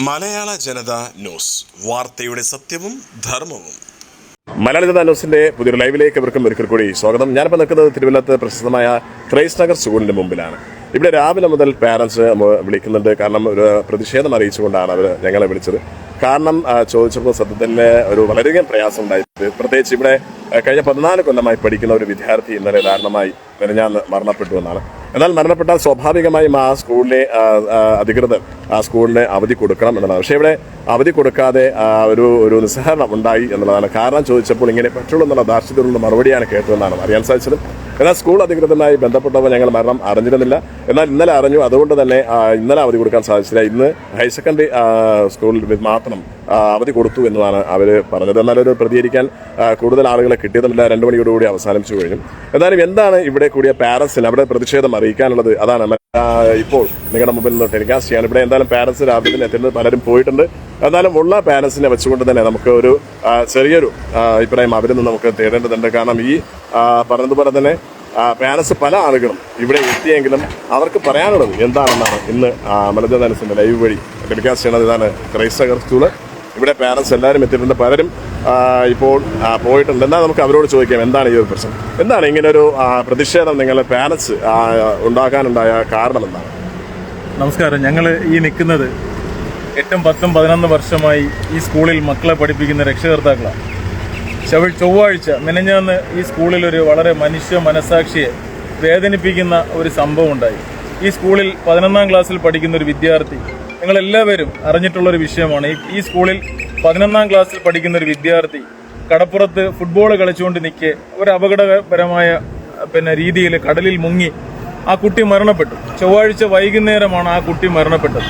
മലയാള ജനത news, വാർത്തയുടെ സത്യവും ധർമ്മവും. മലയാള ജനത ന്യൂസിന്റെ പുതിയൊരു ലൈവിലേക്ക് ഇവർക്കും ഒരിക്കൽ കൂടി സ്വാഗതം. ഞാനിപ്പോൾ നിൽക്കുന്നത് തിരുവല്ലത്ത് പ്രശസ്തമായ ക്രൈസ്റ്റ് നഗർ സ്കൂളിന്റെ മുമ്പിലാണ്. ഇവിടെ രാവിലെ മുതൽ പാരൻസ് വിളിക്കുന്നുണ്ട്. കാരണം ഒരു പ്രതിഷേധം അറിയിച്ചുകൊണ്ടാണ് അവർ ഞങ്ങളെ വിളിച്ചത്. കാരണം ചോദിച്ചപ്പോൾ സത്യത്തിൽ ഒരു വളരെയധികം പ്രയാസം ഉണ്ടായിട്ട്, പ്രത്യേകിച്ച് ഇവിടെ കഴിഞ്ഞ 14 കൊല്ലമായി പഠിക്കുന്ന ഒരു വിദ്യാർത്ഥി ഇന്നലെ ദാരുണമായി മെനഞ്ഞാന്ന് മരണപ്പെട്ടു എന്നാണ്. എന്നാൽ മരണപ്പെട്ടാൽ സ്വാഭാവികമായും ആ സ്കൂളിലെ അധികൃതർ ആ സ്കൂളിന് അവധി കൊടുക്കണം എന്നുള്ളതാണ്. പക്ഷേ ഇവിടെ അവധി കൊടുക്കാതെ ഒരു നിസ്സഹരണം ഉണ്ടായി എന്നുള്ളതാണ്. കാരണം ചോദിച്ചപ്പോൾ ഇങ്ങനെ പറ്റുള്ളൂ എന്നുള്ള ദാർഷ്ട്യത്തിലുള്ള മറുപടിയാണ് കേട്ടതെന്നാണ് അറിയാൻ സാധിച്ചത്. എന്നാൽ സ്കൂൾ അധികൃതരുമായി ബന്ധപ്പെട്ടവർ ഞങ്ങൾ മരണം അറിഞ്ഞിരുന്നില്ല. എന്നാൽ ഇന്നലെ അറിഞ്ഞു. അതുകൊണ്ട് തന്നെ ഇന്നലെ അവധി കൊടുക്കാൻ സാധിച്ചില്ല. ഇന്ന് ഹയർ സെക്കൻഡറി സ്കൂളിൽ മാത്രം അവധി കൊടുത്തു എന്നതാണ് അവർ പറഞ്ഞത്. എന്നാലും പ്രതികരിക്കാൻ കൂടുതൽ ആളുകളെ കിട്ടിയതുമില്ല. 2 മണിയോടുകൂടി അവസാനിച്ചു കഴിഞ്ഞു. എന്നാലും എന്താണ് ഇവിടെ കൂടിയ പാരൻസിന് അവിടെ പ്രതിഷേധം അറിയിക്കാനുള്ളത്? അതാണ് ഇപ്പോൾ നിങ്ങളുടെ മുമ്പിൽ നിന്ന് ടെലികാസ്റ്റ് ചെയ്യാൻ. ഇവിടെ എന്തായാലും പാരൻസ് രാവിലെ എത്തുന്നത് പലരും പോയിട്ടുണ്ട്. എന്നാലും ഉള്ള പാരൻസിനെ വെച്ചുകൊണ്ട് തന്നെ നമുക്ക് ഒരു ചെറിയൊരു അഭിപ്രായം അവരിൽ നിന്ന് നമുക്ക് തേടേണ്ടതുണ്ട്. കാരണം ഈ പറഞ്ഞതുപോലെ തന്നെ പാരൻസ് പല ആളുകളും ഇവിടെ എത്തിയെങ്കിലും അവർക്ക് പറയാനുള്ളത് എന്താണെന്നാണ് ഇന്ന് മലയാള ന്യൂസിന്റെ ലൈവ് വഴി ടെലികാസ്റ്റ് ചെയ്യുന്നത്. ഇതാണ് ക്രൈസ്റ്റ് നഗർ സ്കൂള്. ഇവിടെ പാരൻസ് എല്ലാവരും എത്തിയിട്ടുണ്ട്. പലരും ഇപ്പോൾ പോയിട്ടുണ്ട്. എന്നാൽ നമുക്ക് അവരോട് ചോദിക്കാം, എന്താണ് ഈ ഒരു പ്രശ്നം, എന്താണ് ഇങ്ങനൊരു പ്രതിഷേധം നിങ്ങളുടെ പാരൻസ് ഉണ്ടാക്കാനുണ്ടായ കാരണം എന്താണ്? നമസ്കാരം. ഞങ്ങൾ ഈ നിൽക്കുന്നത് 8, 10, 11 വർഷമായി ഈ സ്കൂളിൽ മക്കളെ പഠിപ്പിക്കുന്ന രക്ഷകർത്താക്കളാണ്. ചൊവ്വാഴ്ച മെനഞ്ഞാന്ന് ഈ സ്കൂളിൽ ഒരു വളരെ മനുഷ്യ മനസാക്ഷിയെ വേദനിപ്പിക്കുന്ന ഒരു സംഭവം ഉണ്ടായി. ഈ സ്കൂളിൽ 11ാം ക്ലാസ്സിൽ പഠിക്കുന്ന ഒരു വിദ്യാർത്ഥി, നിങ്ങളെല്ലാവരും അറിഞ്ഞിട്ടുള്ളൊരു വിഷയമാണ്. ഈ സ്കൂളിൽ 11ാം ക്ലാസ്സിൽ പഠിക്കുന്ന ഒരു വിദ്യാർത്ഥി കടപ്പുറത്ത് ഫുട്ബോൾ കളിച്ചുകൊണ്ട് നിൽക്കെ ഒരു അപകടകരമായ രീതിയിൽ കടലിൽ മുങ്ങി ആ കുട്ടി മരണപ്പെട്ടു. ചൊവ്വാഴ്ച വൈകുന്നേരമാണ് ആ കുട്ടി മരണപ്പെട്ടത്.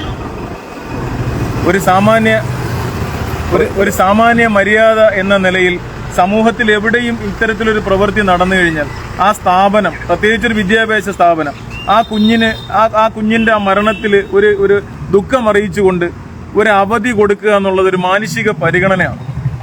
ഒരു സാമാന്യ മര്യാദ എന്ന നിലയിൽ സമൂഹത്തിൽ എവിടെയും ഇത്തരത്തിലൊരു പ്രവൃത്തി നടന്നു കഴിഞ്ഞാൽ ആ സ്ഥാപനം, പ്രത്യേകിച്ചൊരു വിദ്യാഭ്യാസ സ്ഥാപനം, ആ കുഞ്ഞിന്റെ ആ മരണത്തിൽ ഒരു ദുഃഖം അറിയിച്ചുകൊണ്ട് ഒരു അവധി കൊടുക്കുക എന്നുള്ളത് ഒരു മാനുഷിക പരിഗണനയാണ്.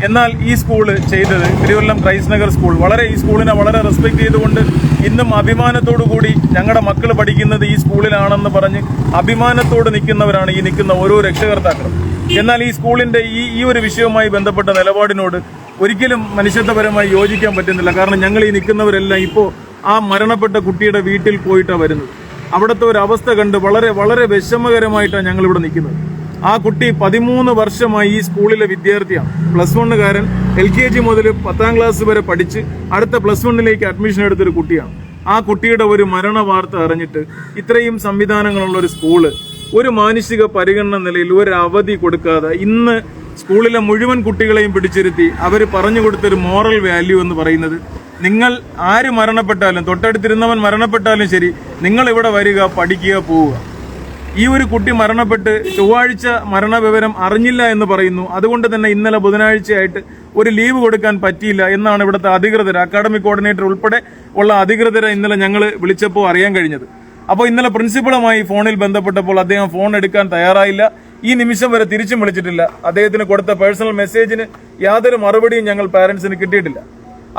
എന്നാൽ ഈ സ്കൂള് ചെയ്തത്, തിരുവല്ലം ക്രൈസ്റ്റ് നഗർ സ്കൂൾ, ഈ സ്കൂളിനെ വളരെ റെസ്പെക്ട് ചെയ്തുകൊണ്ട് ഇന്നും അഭിമാനത്തോടു കൂടി ഞങ്ങളുടെ മക്കൾ പഠിക്കുന്നത് ഈ സ്കൂളിലാണെന്ന് പറഞ്ഞ് അഭിമാനത്തോട് നിൽക്കുന്നവരാണ് ഈ നിൽക്കുന്ന ഓരോ രക്ഷകർത്താക്കളും. എന്നാൽ ഈ സ്കൂളിന്റെ ഈ ഒരു വിഷയവുമായി ബന്ധപ്പെട്ട നിലപാടിനോട് ഒരിക്കലും മനുഷ്യത്വപരമായി യോജിക്കാൻ പറ്റുന്നില്ല. കാരണം ഞങ്ങൾ ഈ നിൽക്കുന്നവരെല്ലാം ഇപ്പോൾ ആ മരണപ്പെട്ട കുട്ടിയുടെ വീട്ടിൽ പോയിട്ടാണ് വരുന്നത്. അവിടുത്തെ ഒരു അവസ്ഥ കണ്ട് വളരെ വളരെ വിഷമകരമായിട്ടാണ് ഞങ്ങൾ ഇവിടെ നിൽക്കുന്നത്. ആ കുട്ടി 13 വർഷമായി ഈ സ്കൂളിലെ വിദ്യാർത്ഥിയാണ്. +1കാരൻ. LKG മുതൽ 10ാം ക്ലാസ് വരെ പഠിച്ച് അടുത്ത +1ലേക്ക് അഡ്മിഷൻ എടുത്തൊരു കുട്ടിയാണ്. ആ കുട്ടിയുടെ ഒരു മരണ വാർത്ത അറിഞ്ഞിട്ട് ഇത്രയും സംവിധാനങ്ങളുള്ള ഒരു സ്കൂള് ഒരു മാനുഷിക പരിഗണന നിലയിൽ ഒരു അവധി കൊടുക്കാതെ ഇന്ന് സ്കൂളിലെ മുഴുവൻ കുട്ടികളെയും പിടിച്ചിരുത്തി അവർ പറഞ്ഞു കൊടുത്തൊരു മോറൽ വാല്യൂ എന്ന് പറയുന്നത്, നിങ്ങൾ ആര് മരണപ്പെട്ടാലും, തൊട്ടടുത്തിരുന്നവൻ മരണപ്പെട്ടാലും ശരി, നിങ്ങൾ ഇവിടെ വരിക, പഠിക്കുക, പോവുക. ഈ ഒരു കുട്ടി മരണപ്പെട്ട് ചൊവ്വാഴ്ച മരണവിവരം അറിഞ്ഞില്ല എന്ന് പറയുന്നു. അതുകൊണ്ട് തന്നെ ഇന്നലെ ബുധനാഴ്ചയായിട്ട് ഒരു ലീവ് കൊടുക്കാൻ പറ്റിയില്ല എന്നാണ് ഇവിടുത്തെ അധികൃതർ, അക്കാഡമിക് കോർഡിനേറ്റർ ഉൾപ്പെടെ ഉള്ള അധികൃതരെ ഇന്നലെ ഞങ്ങൾ വിളിച്ചപ്പോൾ അറിയാൻ കഴിഞ്ഞത്. അപ്പോൾ ഇന്നലെ പ്രിൻസിപ്പളുമായി ഫോണിൽ ബന്ധപ്പെട്ടപ്പോൾ അദ്ദേഹം ഫോൺ എടുക്കാൻ തയ്യാറായില്ല. ഈ നിമിഷം വരെ തിരിച്ചും വിളിച്ചിട്ടില്ല. അദ്ദേഹത്തിന് കൊടുത്ത പേഴ്സണൽ മെസ്സേജിന് യാതൊരു മറുപടിയും ഞങ്ങൾ പാരന്റ്സിന് കിട്ടിയിട്ടില്ല.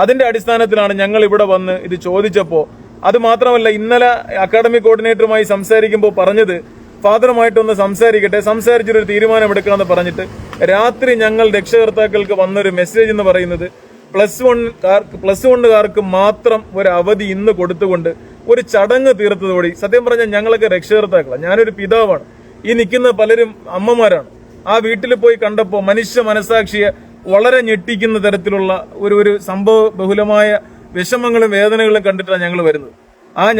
അതിന്റെ അടിസ്ഥാനത്തിലാണ് ഞങ്ങൾ ഇവിടെ വന്ന് ഇത് ചോദിച്ചപ്പോൾ, അത് മാത്രമല്ല ഇന്നലെ അക്കാഡമിക് കോർഡിനേറ്ററുമായി സംസാരിക്കുമ്പോൾ പറഞ്ഞത്, ഫാദറുമായിട്ടൊന്ന് സംസാരിച്ചൊരു തീരുമാനം എടുക്കണമെന്ന് പറഞ്ഞിട്ട് രാത്രി ഞങ്ങൾ രക്ഷകർത്താക്കൾക്ക് വന്നൊരു മെസ്സേജ് എന്ന് പറയുന്നത്, +1കാർക്ക് മാത്രം ഒരു അവധി ഇന്ന് കൊടുത്തുകൊണ്ട് ഒരു ചടങ്ങ് തീർത്തതോടെ, സത്യം പറഞ്ഞാൽ ഞങ്ങളൊക്കെ രക്ഷകർത്താക്കളാണ്. ഞാനൊരു പിതാവാണ്. ഈ നിൽക്കുന്ന പലരും അമ്മമാരാണ്. ആ വീട്ടിൽ പോയി കണ്ടപ്പോൾ മനുഷ്യ മനസാക്ഷിയെ വളരെ ഞെട്ടിക്കുന്ന തരത്തിലുള്ള ഒരു സംഭവ ബഹുലമായ വിഷമങ്ങളും വേദനകളും കണ്ടിട്ടാണ് ഞങ്ങൾ വരുന്നത്.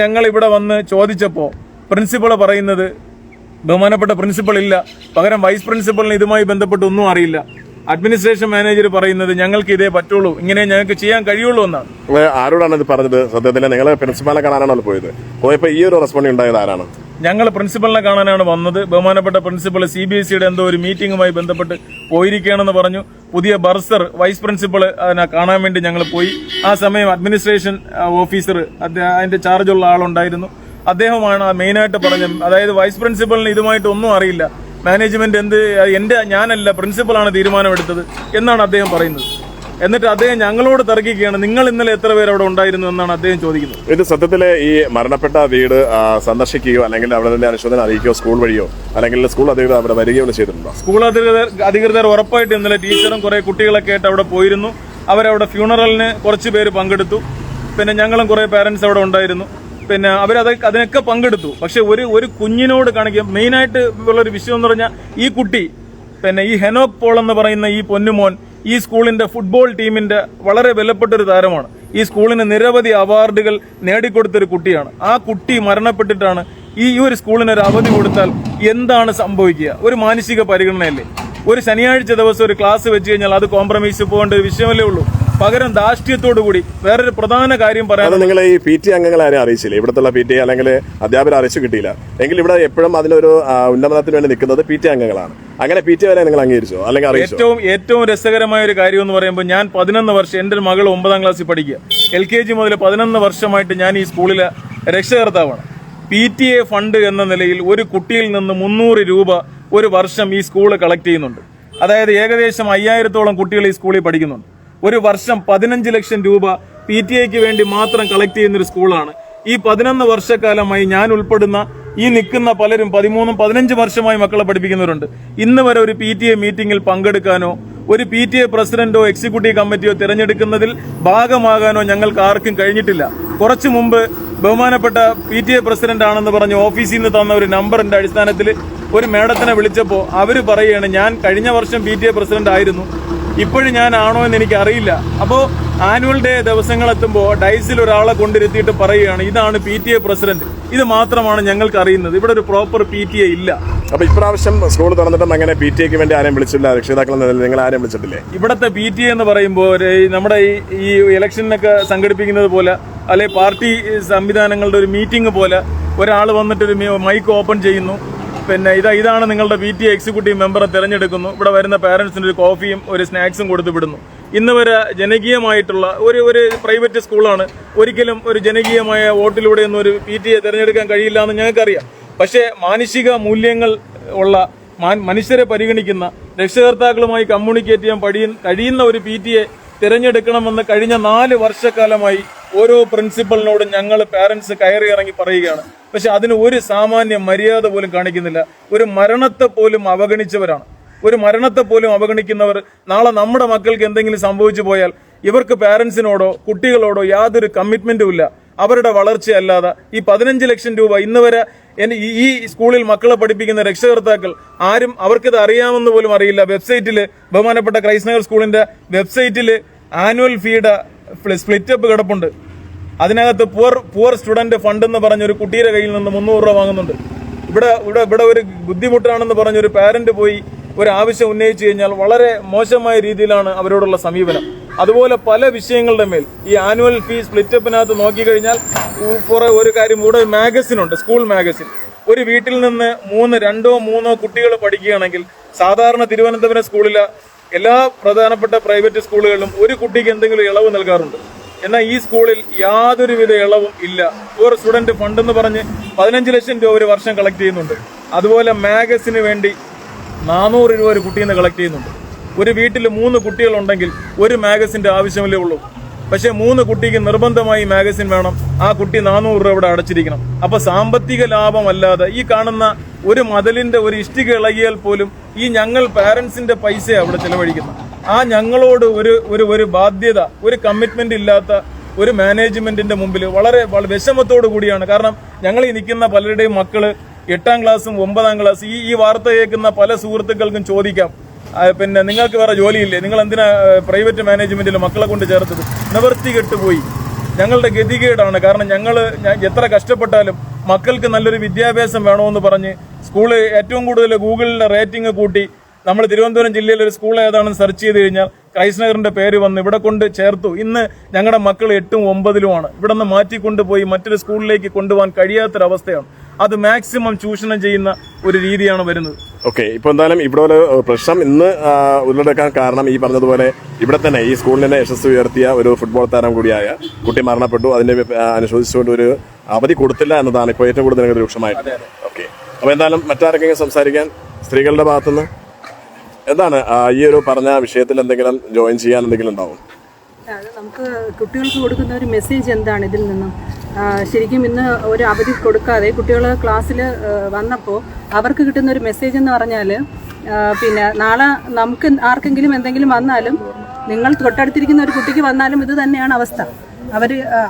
ഞങ്ങൾ ഇവിടെ വന്ന് ചോദിച്ചപ്പോൾ പ്രിൻസിപ്പൾ പറയുന്നത്, ബഹുമാനപ്പെട്ട പ്രിൻസിപ്പൾ ഇല്ല, പകരം വൈസ് പ്രിൻസിപ്പളിന് ഇതുമായി ബന്ധപ്പെട്ട് ഒന്നും അറിയില്ല. അഡ്മിനിസ്ട്രേഷൻ മാനേജർ പറയുന്നത് ഞങ്ങൾക്ക് ഇതേ പറ്റുള്ളൂ, ഇങ്ങനെ ഞങ്ങൾക്ക് ചെയ്യാൻ കഴിയുള്ളൂ എന്നാണ്. ആരോടാണ് ഇത് പറഞ്ഞത്? സത്യത്തിൽ നിങ്ങൾ പ്രിൻസിപ്പലിനെ കാണാനാണല്ലോ പോയത്. പോയപ്പോൾ ഈ ഒരു റെസ്പോണ്ട് ഉണ്ടായത് ആരാണ്? ഞങ്ങൾ പ്രിൻസിപ്പലിനെ കാണാനാണ് വന്നത്. ബഹുമാനപ്പെട്ട പ്രിൻസിപ്പൾ CBSEയുടെ എന്തോ ഒരു മീറ്റിംഗുമായി ബന്ധപ്പെട്ട് പോയിരിക്കുകയാണെന്ന് പറഞ്ഞു. പുതിയ ബർസർ വൈസ് പ്രിൻസിപ്പൾ അതിനെ കാണാൻ വേണ്ടി ഞങ്ങൾ പോയി. ആ സമയം അഡ്മിനിസ്ട്രേഷൻ ഓഫീസർ, അതിന്റെ ചാർജുള്ള ആളുണ്ടായിരുന്നു. അദ്ദേഹമാണ് മെയിനായിട്ട് പറഞ്ഞത്. അതായത് വൈസ് പ്രിൻസിപ്പലിന് ഇതുമായിട്ട് ഒന്നും അറിയില്ല, മാനേജ്മെന്റ് ഞാനല്ല, പ്രിൻസിപ്പളാണ് തീരുമാനമെടുത്തത് എന്നാണ് അദ്ദേഹം പറയുന്നത്. എന്നിട്ട് അദ്ദേഹം ഞങ്ങളോട് തർക്കിക്കുകയാണ്, നിങ്ങൾ ഇന്നലെ എത്ര പേര് അവിടെ ഉണ്ടായിരുന്നു എന്നാണ് അദ്ദേഹം ചോദിക്കുന്നത്. ഇത് സത്യത്തില് ഈ മരണപ്പെട്ട വീട് സന്ദർശിക്കുകയോ അല്ലെങ്കിൽ അവിടെ തന്നെ അനുശോചനം അറിയിക്കുകയോ സ്കൂൾ വഴിയോ അല്ലെങ്കിൽ സ്കൂൾ അധികൃതർ അവിടെ വരികയോ ചെയ്തിട്ടുണ്ടോ? സ്കൂൾ അധികൃതർ ഉറപ്പായിട്ട് ഇന്നലെ ടീച്ചറും കുറെ കുട്ടികളൊക്കെ ആയിട്ട് അവിടെ പോയിരുന്നു. അവരവിടെ ഫ്യൂണറലിന് കുറച്ച് പേര് പങ്കെടുത്തു. പിന്നെ ഞങ്ങളും കുറെ പാരന്റ്സ് അവിടെ ഉണ്ടായിരുന്നു. പിന്നെ അതിനൊക്കെ പങ്കെടുത്തു. പക്ഷെ ഒരു കുഞ്ഞിനോട് കാണിക്കുക മെയിനായിട്ട് ഉള്ളൊരു വിഷയം എന്ന് പറഞ്ഞാൽ ഈ കുട്ടി, പിന്നെ ഈ ഹെനോക് പോൾ എന്ന് പറയുന്ന ഈ പൊന്നുമോൻ ഈ സ്കൂളിന്റെ ഫുട്ബോൾ ടീമിന്റെ വളരെ വിലപ്പെട്ടൊരു താരമാണ്. ഈ സ്കൂളിന് നിരവധി അവാർഡുകൾ നേടിക്കൊടുത്തൊരു കുട്ടിയാണ്. ആ കുട്ടി മരണപ്പെട്ടിട്ടാണ് ഈ ഒരു സ്കൂളിന് ഒരു അവധി കൊടുത്താൽ എന്താണ് സംഭവിക്കുക? ഒരു മാനസിക പരിഗണനയല്ലേ? ഒരു ശനിയാഴ്ച ദിവസം ഒരു ക്ലാസ് വെച്ച് കഴിഞ്ഞാൽ അത് കോംപ്രമൈസ് പോകേണ്ട ഒരു വിഷയമല്ലേ ഉള്ളൂ. പകരം ധാർഷ്ട്യത്തോടു കൂടി വേറൊരു പ്രധാന കാര്യം പറയാൻ, നിങ്ങൾ ഈ PT അംഗങ്ങളെ ആരും അറിയിച്ചില്ല? ഇവിടുത്തെ PT അല്ലെങ്കിൽ അധ്യാപകരെ അറിയിച്ചു കിട്ടിയില്ല എങ്കിൽ ഇവിടെ എപ്പോഴും അതിനൊരു ഉന്നമനത്തിന് വേണ്ടി നിൽക്കുന്നത് PT അംഗങ്ങളാണ്. അങ്ങനെ PT വരെ നിങ്ങൾ അംഗീകരിച്ചോ അല്ലെങ്കിൽ അറിയിച്ചോ? ഏറ്റവും രസകരമായ ഒരു കാര്യം എന്ന് പറയുമ്പോൾ, ഞാൻ 11 വർഷം, എന്റെ മകൾ 9ാം ക്ലാസ്സിൽ പഠിക്കുക. LKG മുതൽ 11 വർഷമായിട്ട് ഞാൻ ഈ സ്കൂളിലെ രക്ഷകർത്താവാണ്. PTA ഫണ്ട് എന്ന നിലയിൽ ഒരു കുട്ടിയിൽ നിന്ന് 300 രൂപ ഒരു വർഷം ഈ സ്കൂള് കളക്ട് ചെയ്യുന്നുണ്ട്. അതായത് ഏകദേശം 5000-ഓളം കുട്ടികൾ ഈ സ്കൂളിൽ പഠിക്കുന്നുണ്ട്. ഒരു വർഷം 15 ലക്ഷം രൂപ PTA വേണ്ടി മാത്രം കളക്ട് ചെയ്യുന്നൊരു സ്കൂളാണ്. ഈ 11 വർഷക്കാലമായി ഞാൻ ഉൾപ്പെടുന്ന ഈ നിൽക്കുന്ന പലരും 13-15 വർഷമായി മക്കളെ പഠിപ്പിക്കുന്നവരുണ്ട്. ഇന്ന് വരെ ഒരു PTA മീറ്റിംഗിൽ പങ്കെടുക്കാനോ ഒരു PTA പ്രസിഡന്റോ എക്സിക്യൂട്ടീവ് കമ്മിറ്റിയോ തിരഞ്ഞെടുക്കുന്നതിൽ ഭാഗമാകാനോ ഞങ്ങൾക്ക് ആർക്കും കഴിഞ്ഞിട്ടില്ല. കുറച്ചു മുമ്പ് ബഹുമാനപ്പെട്ട PTA പ്രസിഡന്റ് ആണെന്ന് പറഞ്ഞ് ഓഫീസിൽ നിന്ന് തന്ന ഒരു നമ്പറിന്റെ അടിസ്ഥാനത്തിൽ ഒരു മേഡത്തിനെ വിളിച്ചപ്പോൾ അവര് പറയുകയാണ്, ഞാൻ കഴിഞ്ഞ വർഷം PTA പ്രസിഡന്റ് ആയിരുന്നു, ഇപ്പോഴും ഞാനാണോ എന്ന് എനിക്ക് അറിയില്ല. അപ്പോൾ ആനുവൽ ഡേ ദിവസങ്ങളെത്തുമ്പോൾ ഡൈസിൽ ഒരാളെ കൊണ്ടിരുത്തിയിട്ട് പറയുകയാണ്, ഇതാണ് PTA പ്രസിഡന്റ്. ഇത് മാത്രമാണ് ഞങ്ങൾക്ക് അറിയുന്നത്. ഇവിടെ ഒരു പ്രോപ്പർ PTA ഇല്ല. അപ്പൊ ഇപ്രാവശ്യം സ്കൂൾ തുറന്നിട്ടും അങ്ങനെ PTA വേണ്ടി ആരെയും വിളിച്ചില്ല? രക്ഷിതാക്കൾ നിങ്ങൾ ആരെയും വിളിച്ചിട്ടില്ലേ? ഇവിടത്തെ PTA എന്ന് പറയുമ്പോൾ നമ്മുടെ ഈ ഇലക്ഷനൊക്കെ സംഘടിപ്പിക്കുന്നത് പോലെ, അല്ലെ പാർട്ടി സംവിധാനങ്ങളുടെ ഒരു മീറ്റിംഗ് പോലെ ഒരാൾ വന്നിട്ട് ഒരു മൈക്ക് ഓപ്പൺ ചെയ്യുന്നു, പിന്നെ ഇതാണ് നിങ്ങളുടെ PTA എക്സിക്യൂട്ടീവ് മെമ്പറെ തിരഞ്ഞെടുക്കുന്നു, ഇവിടെ വരുന്ന പാരന്റ്സിന് ഒരു കോഫിയും ഒരു സ്നാക്സും കൊടുത്തു വിടുന്നു. ഇന്ന് വരെ ജനകീയമായിട്ടുള്ള ഒരു പ്രൈവറ്റ് സ്കൂളാണ്. ഒരിക്കലും ഒരു ജനകീയമായ വോട്ടിലൂടെ ഒന്നും ഒരു PTA തിരഞ്ഞെടുക്കാൻ കഴിയില്ല എന്ന് ഞങ്ങൾക്കറിയാം. പക്ഷേ മാനുഷിക മൂല്യങ്ങൾ ഉള്ള മനുഷ്യരെ പരിഗണിക്കുന്ന, രക്ഷകർത്താക്കളുമായി കമ്മ്യൂണിക്കേറ്റ് ചെയ്യാൻ കഴിയുന്ന ഒരു PTA തിരഞ്ഞെടുക്കണമെന്ന് കഴിഞ്ഞ 4 വർഷക്കാലമായി ഓരോ പ്രിൻസിപ്പലിനോടും ഞങ്ങൾ പാരന്റ്സ് കയറി ഇറങ്ങി പറയുകയാണ്. പക്ഷെ അതിന് ഒരു സാമാന്യ മര്യാദ പോലും കാണിക്കുന്നില്ല. ഒരു മരണത്തെ പോലും അവഗണിച്ചവരാണ്. ഒരു മരണത്തെ പോലും അവഗണിക്കുന്നവർ നാളെ നമ്മുടെ മക്കൾക്ക് എന്തെങ്കിലും സംഭവിച്ചു പോയാൽ ഇവർക്ക് പാരന്റ്സിനോടോ കുട്ടികളോടോ യാതൊരു കമ്മിറ്റ്മെന്റും ഇല്ല. അവരുടെ വളർച്ചയല്ലാതെ ഈ 15 ലക്ഷം രൂപ ഇന്ന് വരെ ഈ സ്കൂളിൽ മക്കളെ പഠിപ്പിക്കുന്ന രക്ഷകർത്താക്കൾ ആരും അവർക്കിത് അറിയാമെന്ന് പോലും അറിയില്ല. വെബ്സൈറ്റില് ബഹുമാനപ്പെട്ട ക്രൈസ്റ്റ് നഗർ സ്കൂളിന്റെ വെബ്സൈറ്റില് ആനുവൽ ഫീയുടെ സ്പ്ലിറ്റപ്പ് കിടപ്പുണ്ട്. അതിനകത്ത് പുവർ സ്റ്റുഡന്റ് ഫണ്ട് എന്ന് പറഞ്ഞ ഒരു കുട്ടിയുടെ കയ്യിൽ നിന്ന് 300 രൂപ വാങ്ങുന്നുണ്ട്. ഇവിടെ ഒരു ബുദ്ധിമുട്ടാണെന്ന് പറഞ്ഞൊരു പാരന്റ് പോയി ഒരു ആവശ്യം ഉന്നയിച്ചു കഴിഞ്ഞാൽ വളരെ മോശമായ രീതിയിലാണ് അവരോടുള്ള സമീപനം. അതുപോലെ പല വിഷയങ്ങളുടെ മേൽ ഈ ആനുവൽ ഫീ സ്പ്ലിറ്റപ്പിനകത്ത് നോക്കിക്കഴിഞ്ഞാൽ ഒരു കാര്യം, ഇവിടെ മാഗസിൻ ഉണ്ട്, സ്കൂൾ മാഗസിൻ. ഒരു വീട്ടിൽ നിന്ന് 2-3 കുട്ടികൾ പഠിക്കുകയാണെങ്കിൽ സാധാരണ തിരുവനന്തപുരം സ്കൂളിലെ എല്ലാ പ്രധാനപ്പെട്ട പ്രൈവറ്റ് സ്കൂളുകളിലും ഒരു കുട്ടിക്ക് എന്തെങ്കിലും ഇളവ് നൽകാറുണ്ട്. എന്നാൽ ഈ സ്കൂളിൽ യാതൊരുവിധ ഇളവും ഇല്ല. ഒരു സ്റ്റുഡന്റ് ഫണ്ട് എന്ന് പറഞ്ഞ് 15 ലക്ഷം രൂപ ഒരു വർഷം കളക്ട് ചെയ്യുന്നുണ്ട്. അതുപോലെ മാഗസിന് വേണ്ടി 400 രൂപ ഒരു കുട്ടിയിൽ നിന്ന് കളക്ട് ചെയ്യുന്നുണ്ട്. ഒരു വീട്ടിൽ 3 കുട്ടികളുണ്ടെങ്കിൽ ഒരു മാഗസിന്റെ ആവശ്യമല്ലേ ഉള്ളൂ. പക്ഷെ 3 കുട്ടിക്ക് നിർബന്ധമായി മാഗസിൻ വേണം. ആ കുട്ടി 400 രൂപ ഇവിടെ അടച്ചിരിക്കണം. അപ്പൊ സാമ്പത്തിക ലാഭമല്ലാതെ ഈ കാണുന്ന ഒരു മതിലിന്റെ ഒരു ഇഷ്ടിക ഇളകിയാൽ പോലും ഈ ഞങ്ങൾ പാരന്റ്സിന്റെ പൈസ അവിടെ ചെലവഴിക്കുന്നു. ആ ഞങ്ങളോട് ഒരു ബാധ്യത, ഒരു കമ്മിറ്റ്മെന്റ് ഇല്ലാത്ത ഒരു മാനേജ്മെന്റിന്റെ മുമ്പിൽ വളരെ വിഷമത്തോടു കൂടിയാണ്. കാരണം ഞങ്ങൾ ഈ നിൽക്കുന്ന പലരുടെയും മക്കള് 8ാം ക്ലാസ്സും 9ാം ക്ലാസ്. ഈ വാർത്ത കേൾക്കുന്ന പല സുഹൃത്തുക്കൾക്കും ചോദിക്കാം, പിന്നെ നിങ്ങൾക്ക് വേറെ ജോലിയില്ലേ, നിങ്ങൾ എന്തിനാ പ്രൈവറ്റ് മാനേജ്മെന്റിൽ മക്കളെ കൊണ്ട് ചേർത്തത്? നിവർത്തി കെട്ടുപോയി. ഞങ്ങളുടെ ഗതികേടാണ്. കാരണം ഞങ്ങൾ എത്ര കഷ്ടപ്പെട്ടാലും മക്കൾക്ക് നല്ലൊരു വിദ്യാഭ്യാസം വേണമെന്ന് പറഞ്ഞ് സ്കൂള് ഏറ്റവും കൂടുതൽ ഗൂഗിളിലെ റേറ്റിംഗ് കൂട്ടി നമ്മൾ തിരുവനന്തപുരം ജില്ലയിൽ ഒരു സ്കൂൾ ഏതാണെന്ന് സെർച്ച് ചെയ്ത് കഴിഞ്ഞാൽ ക്രൈസ്റ്റ് നഗറിന്റെ പേര് വന്ന് ഇവിടെ കൊണ്ട് ചേർത്തു. ഇന്ന് ഞങ്ങളുടെ മക്കൾ 8ഉം 9ലുമാണ്. ഇവിടെ നിന്ന് മാറ്റിക്കൊണ്ടുപോയി മറ്റൊരു സ്കൂളിലേക്ക് കൊണ്ടുപോകാൻ കഴിയാത്തൊരവസ്ഥയാണ്. അത് മാക്സിമം ചൂഷണം ചെയ്യുന്ന ഒരു രീതിയാണ് വരുന്നത്. ഓക്കെ, ഇപ്പൊ എന്തായാലും ഇവിടെ ഒരു പ്രശ്നം ഇന്ന് ഉള്ളെടുക്കാൻ കാരണം ഈ പറഞ്ഞതുപോലെ ഇവിടെ തന്നെ ഈ സ്കൂളിനെ യശസ്സ് ഉയർത്തിയ ഒരു ഫുട്ബോൾ താരം കൂടിയായ കുട്ടി മരണപ്പെട്ടു. അതിനെ അനുശോചിച്ചുകൊണ്ട് ഒരു അവധി കൊടുത്തില്ല എന്നതാണ് ഇപ്പോൾ ഏറ്റവും കൂടുതൽ രൂക്ഷമായിട്ട്. ഓക്കെ, അപ്പൊ എന്തായാലും മറ്റാരെങ്കിലും സംസാരിക്കാൻ സ്ത്രീകളുടെ ഭാഗത്തുനിന്ന് എന്താണ് ഈ ഒരു പറഞ്ഞ വിഷയത്തിൽ എന്തെങ്കിലും ജോയിൻ ചെയ്യാൻ എന്തെങ്കിലും ഉണ്ടാവും? അത് നമുക്ക് കുട്ടികൾക്ക് കൊടുക്കുന്ന ഒരു മെസ്സേജ് എന്താണ് ഇതിൽ നിന്നും? ശരിക്കും ഇന്ന് ഒരു അവധി കൊടുക്കാതെ കുട്ടികൾ ക്ലാസ്സിൽ വന്നപ്പോൾ അവർക്ക് കിട്ടുന്ന ഒരു മെസ്സേജ് എന്ന് പറഞ്ഞാൽ പിന്നെ നാളെ നമുക്ക് ആർക്കെങ്കിലും എന്തെങ്കിലും വന്നാലും, നിങ്ങൾ തൊട്ടടുത്തിരിക്കുന്ന ഒരു കുട്ടിക്ക് വന്നാലും ഇത് തന്നെയാണ് അവസ്ഥ.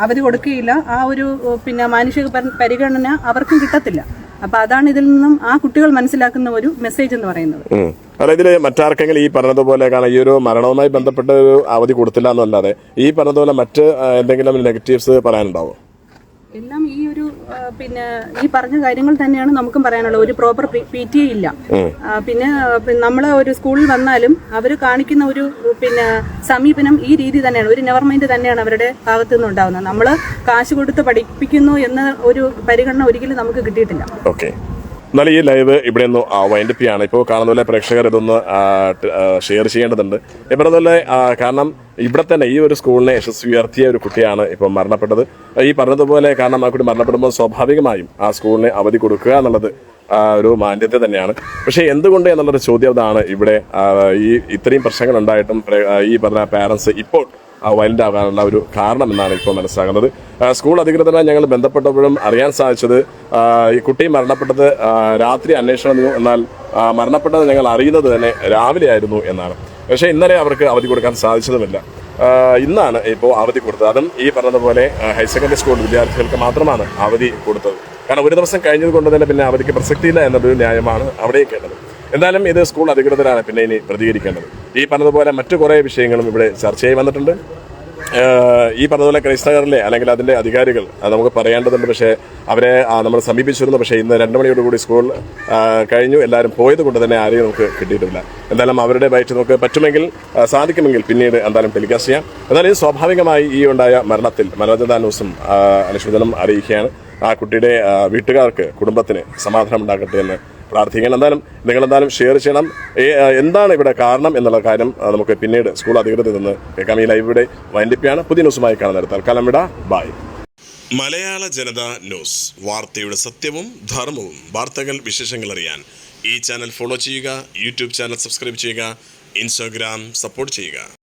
അവധി കൊടുക്കുകയില്ല. ആ ഒരു പിന്നെ മാനുഷിക പരിഗണന അവർക്കും കിട്ടത്തില്ല. അപ്പൊ അതാണ് ഇതിൽ നിന്നും ആ കുട്ടികൾ മനസ്സിലാക്കുന്ന ഒരു മെസ്സേജ് എന്ന് പറയുന്നത്. അല്ല, ഇതില് മറ്റാർക്കെങ്കിലും ഈ പറഞ്ഞതുപോലെ കാരണം ഈ ഒരു മരണവുമായി ബന്ധപ്പെട്ട ഒരു അവധി കൊടുത്തില്ല എന്നല്ലാതെ ഈ പറഞ്ഞതുപോലെ മറ്റ് എന്തെങ്കിലും നെഗറ്റീവ്സ് പറയാനുണ്ടാവും? എല്ലാം ഈ ഒരു പിന്നെ ഈ പറഞ്ഞ കാര്യങ്ങൾ തന്നെയാണ് നമുക്കും പറയാനുള്ളത്. ഒരു പ്രോപ്പർ PT ഇല്ല. പിന്നെ നമ്മൾ ഒരു സ്കൂളിൽ വന്നാലും അവർ കാണിക്കുന്ന ഒരു പിന്നെ സമീപനം ഈ രീതി തന്നെയാണ്. ഒരു നെവർ മൈൻഡ് തന്നെയാണ് അവരുടെ ഭാഗത്തു നിന്ന് ഉണ്ടാകുന്നത്. നമ്മൾ കാശ് കൊടുത്ത് പഠിപ്പിക്കുന്നു എന്ന ഒരു പരിഗണന ഒരിക്കലും നമുക്ക് കിട്ടിയിട്ടില്ല. ഓക്കെ, എന്നാൽ ഈ ലൈവ് ഇവിടെ ഒന്ന് വൈൻഡപ്പ് ചെയ്യാണ്. ഇപ്പോൾ കാണുന്ന പോലെ പ്രേക്ഷകർ ഇതൊന്ന് ഷെയർ ചെയ്യേണ്ടതുണ്ട്. ഈ പറഞ്ഞതുപോലെ കാരണം ഇവിടെ തന്നെ ഈ ഒരു സ്കൂളിനെ യശസ്വി ഉയർത്തിയ ഒരു കുട്ടിയാണ് ഇപ്പോൾ മരണപ്പെട്ടത്. ഈ പറഞ്ഞതുപോലെ കാരണം ആ കുട്ടി മരണപ്പെടുമ്പോൾ സ്വാഭാവികമായും ആ സ്കൂളിനെ അവധി കൊടുക്കുക എന്നുള്ളത് ഒരു മാന്യത തന്നെയാണ്. പക്ഷേ എന്തുകൊണ്ട് എന്നുള്ളൊരു ചോദ്യം അതാണ് ഇവിടെ ഈ ഇത്രയും പ്രശ്നങ്ങൾ ഉണ്ടായിട്ടും ഈ പറഞ്ഞ പാരൻസ് ഇപ്പോൾ വൈലന്റ് ആകാനുള്ള ഒരു കാരണം എന്നാണ് ഇപ്പോൾ മനസ്സിലാകുന്നത്. സ്കൂൾ അധികൃതരുമായി ഞങ്ങൾ ബന്ധപ്പെട്ടപ്പോഴും അറിയാൻ സാധിച്ചത് ഈ കുട്ടി മരണപ്പെട്ടത് രാത്രി അന്വേഷണം നടന്നു, എന്നാൽ മരണപ്പെട്ടത് ഞങ്ങൾ അറിയുന്നത് തന്നെ രാവിലെ ആയിരുന്നു എന്നാണ്. പക്ഷേ ഇന്നലെ അവർക്ക് അവധി കൊടുക്കാൻ സാധിച്ചതുമില്ല. ഇന്നാണ് ഇപ്പോൾ അവധി കൊടുത്തത്. അതും ഈ പറഞ്ഞതുപോലെ ഹയർ സെക്കൻഡറി സ്കൂൾ വിദ്യാർത്ഥികൾക്ക് മാത്രമാണ് അവധി കൊടുത്തത്. കാരണം ഒരു ദിവസം കഴിഞ്ഞത് കൊണ്ട് തന്നെ പിന്നെ അവധിക്ക് പ്രസക്തിയില്ല എന്നൊരു ന്യായമാണ് അവിടെ കേട്ടത്. എന്തായാലും ഇത് സ്കൂൾ അധികൃതരാണ് പിന്നെ ഇനി പ്രതികരിക്കേണ്ടത്. ഈ പറഞ്ഞതുപോലെ മറ്റു കുറേ വിഷയങ്ങളും ഇവിടെ ചർച്ചയായി വന്നിട്ടുണ്ട്. ഈ പറഞ്ഞതുപോലെ ക്രൈസ്റ്റ് നഗറിലെ അല്ലെങ്കിൽ അതിൻ്റെ അധികാരികൾ നമുക്ക് പറയേണ്ടതുണ്ട്. പക്ഷേ അവരെ നമ്മൾ സമീപിച്ചിരുന്നു. പക്ഷേ ഇന്ന് 2 മണിയോടുകൂടി സ്കൂൾ കഴിഞ്ഞു. എല്ലാവരും പോയത് കൊണ്ട് തന്നെ ആരെയും നമുക്ക് കിട്ടിയിട്ടില്ല. എന്തായാലും അവരുടെ ബൈറ്റ് നമുക്ക് പറ്റുമെങ്കിൽ സാധിക്കുമെങ്കിൽ പിന്നീട് എന്തായാലും ടെലികാസ്റ്റ് ചെയ്യാം. എന്നാലും സ്വാഭാവികമായി ഈ ഉണ്ടായ മരണത്തിൽ മലയാള ന്യൂസും അനുശോചനം അറിയിക്കുകയാണ്. ആ കുട്ടിയുടെ വീട്ടുകാർക്ക്, കുടുംബത്തിന് സമാധാനം ഉണ്ടാകട്ടെ എന്ന് പ്രാർത്ഥിക്കണം. എന്തായാലും നിങ്ങളെന്തായാലും ഷെയർ ചെയ്യണം. എന്താണ് ഇവിടെ കാരണം എന്നുള്ള കാര്യം നമുക്ക് പിന്നീട് സ്കൂൾ അധികൃതരിൽ നിന്ന് കേൾക്കാം. ഈ ലൈവിടെ വൈൻഡപ്പിയാണ്. പുതിയ ന്യൂസുമായി കാണുന്നത് തൽക്കാലം വിട. ബൈ. മലയാള ജനത ന്യൂസ്, വാർത്തയുടെ സത്യവും ധർമ്മവും. വാർത്തകൾ, വിശേഷങ്ങൾ അറിയാൻ ഈ ചാനൽ ഫോളോ ചെയ്യുക, യൂട്യൂബ് ചാനൽ സബ്സ്ക്രൈബ് ചെയ്യുക, ഇൻസ്റ്റാഗ്രാം സപ്പോർട്ട് ചെയ്യുക.